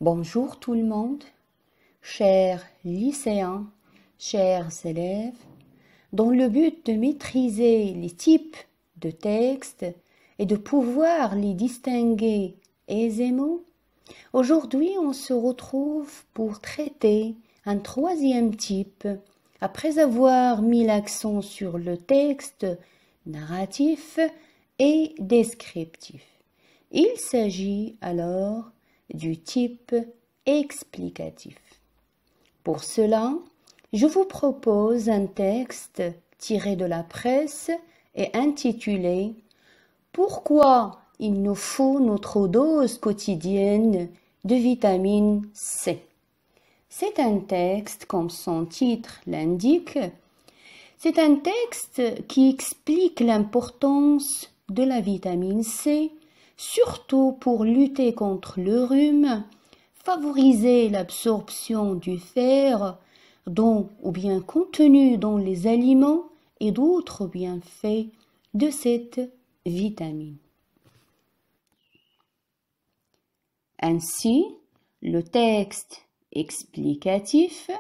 Bonjour tout le monde, chers lycéens, chers élèves. Dans le but de maîtriser les types de textes et de pouvoir les distinguer aisément, aujourd'hui on se retrouve pour traiter un troisième type après avoir mis l'accent sur le texte narratif et descriptif. Il s'agit alors du type explicatif. Pour cela, je vous propose un texte tiré de la presse et intitulé « Pourquoi il nous faut notre dose quotidienne de vitamine C ». C'est un texte, comme son titre l'indique, c'est un texte qui explique l'importance de la vitamine C, surtout pour lutter contre le rhume, favoriser l'absorption du fer, dont ou bien contenu dans les aliments et d'autres bienfaits de cette vitamine. Ainsi, le texte explicatif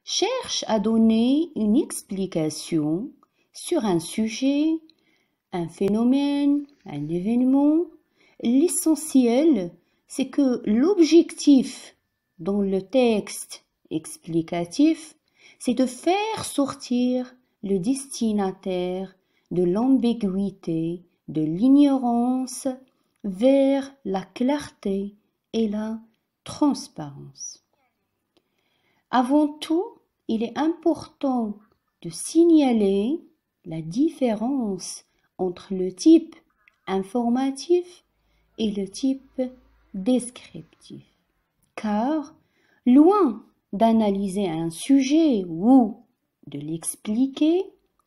cherche à donner une explication sur un sujet, un phénomène, un événement. L'essentiel, c'est que l'objectif dans le texte explicatif, c'est de faire sortir le destinataire de l'ambiguïté, de l'ignorance vers la clarté et la transparence. Avant tout, il est important de signaler la différence entre le type informatif et le type descriptif. Car, loin d'analyser un sujet ou de l'expliquer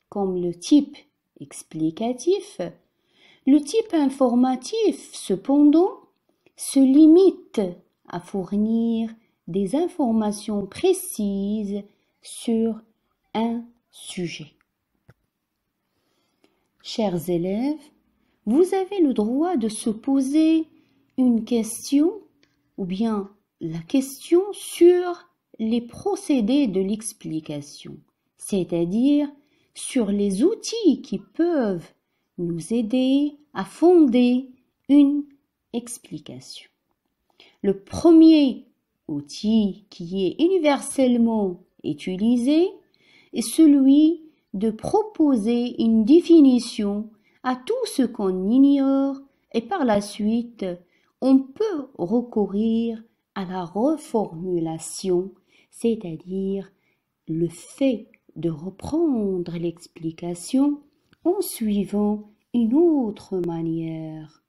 comme le type explicatif, le type informatif, cependant, se limite à fournir des informations précises sur un sujet. Chers élèves, vous avez le droit de se poser une question ou bien la question sur les procédés de l'explication, c'est-à-dire sur les outils qui peuvent nous aider à fonder une explication. Le premier outil qui est universellement utilisé est celui de proposer une définition à tout ce qu'on ignore et par la suite on peut recourir à la reformulation, c'est-à-dire le fait de reprendre l'explication en suivant une autre manière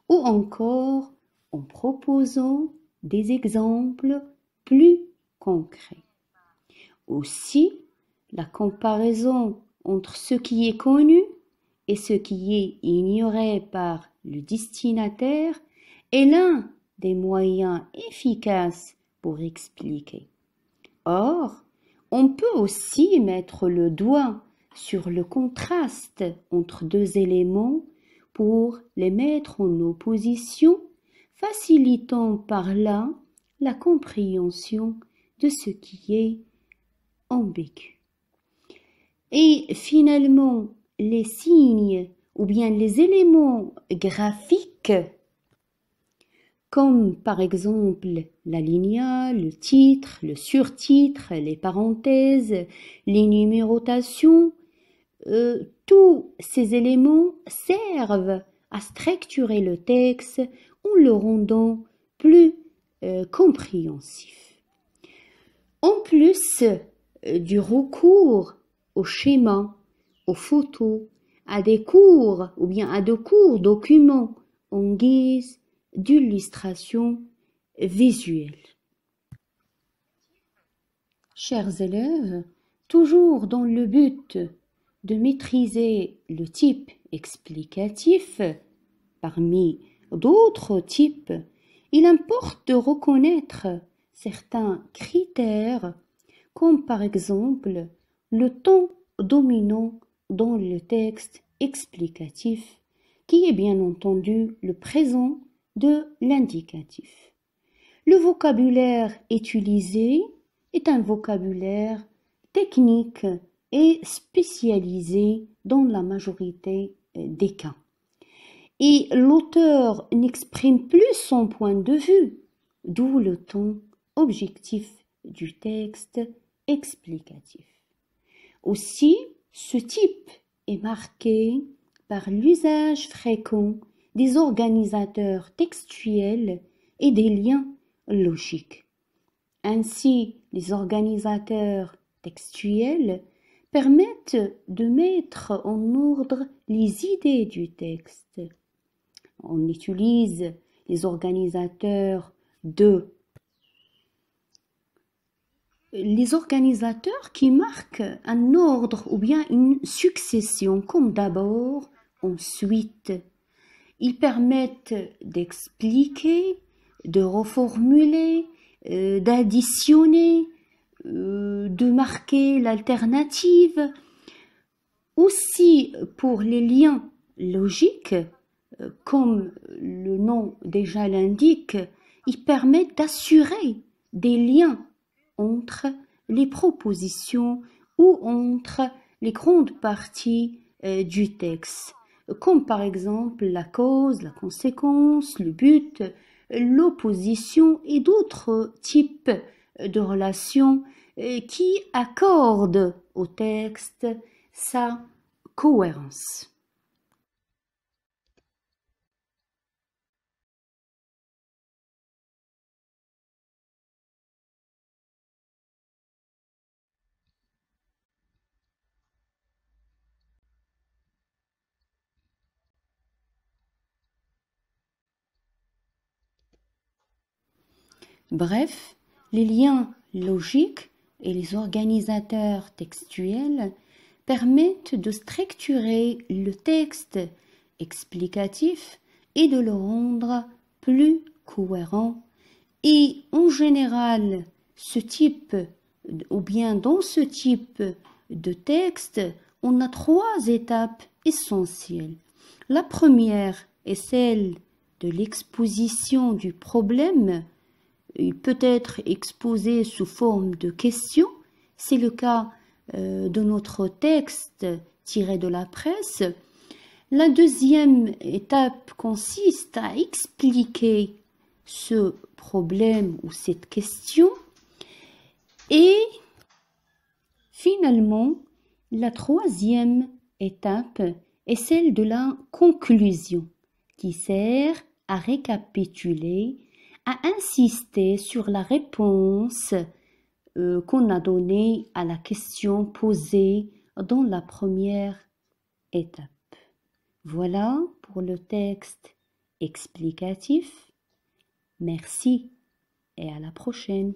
ou encore en proposant des exemples plus concrets. Aussi, la comparaison entre ce qui est connu et ce qui est ignoré par le destinataire est l'un des moyens efficaces pour expliquer. Or, on peut aussi mettre le doigt sur le contraste entre deux éléments pour les mettre en opposition, facilitant par là la compréhension de ce qui est ambigu. Et finalement, les signes ou bien les éléments graphiques, comme par exemple l'alinéa, le titre, le surtitre, les parenthèses, les numérotations, tous ces éléments servent à structurer le texte en le rendant plus compréhensif. En plus du recours au schéma, aux photos, à des cours ou bien à de courts documents en guise d'illustration visuelle. Chers élèves, toujours dans le but de maîtriser le type explicatif, parmi d'autres types, il importe de reconnaître certains critères, comme par exemple le ton dominant dans le texte explicatif, qui est bien entendu le présent de l'indicatif. Le vocabulaire utilisé est un vocabulaire technique et spécialisé dans la majorité des cas. Et l'auteur n'exprime plus son point de vue, d'où le ton objectif du texte explicatif. Aussi, ce type est marqué par l'usage fréquent des organisateurs textuels et des liens logiques. Ainsi, les organisateurs textuels permettent de mettre en ordre les idées du texte. On utilise les organisateurs qui marquent un ordre ou bien une succession, comme d'abord, ensuite. Ils permettent d'expliquer, de reformuler, d'additionner, de marquer l'alternative. Aussi, pour les liens logiques, comme le nom déjà l'indique, ils permettent d'assurer des liens entre les propositions ou entre les grandes parties du texte, comme par exemple la cause, la conséquence, le but, l'opposition et d'autres types de relations qui accordent au texte sa cohérence. Bref, les liens logiques et les organisateurs textuels permettent de structurer le texte explicatif et de le rendre plus cohérent. Et en général, dans ce type de texte, on a 3 étapes essentielles. La première est celle de l'exposition du problème. Il peut être exposé sous forme de questions. C'est le cas de notre texte tiré de la presse. La deuxième étape consiste à expliquer ce problème ou cette question. Et finalement, la troisième étape est celle de la conclusion, qui sert à récapituler, à insister sur la réponse qu'on a donnée à la question posée dans la première étape. Voilà pour le texte explicatif. Merci et à la prochaine.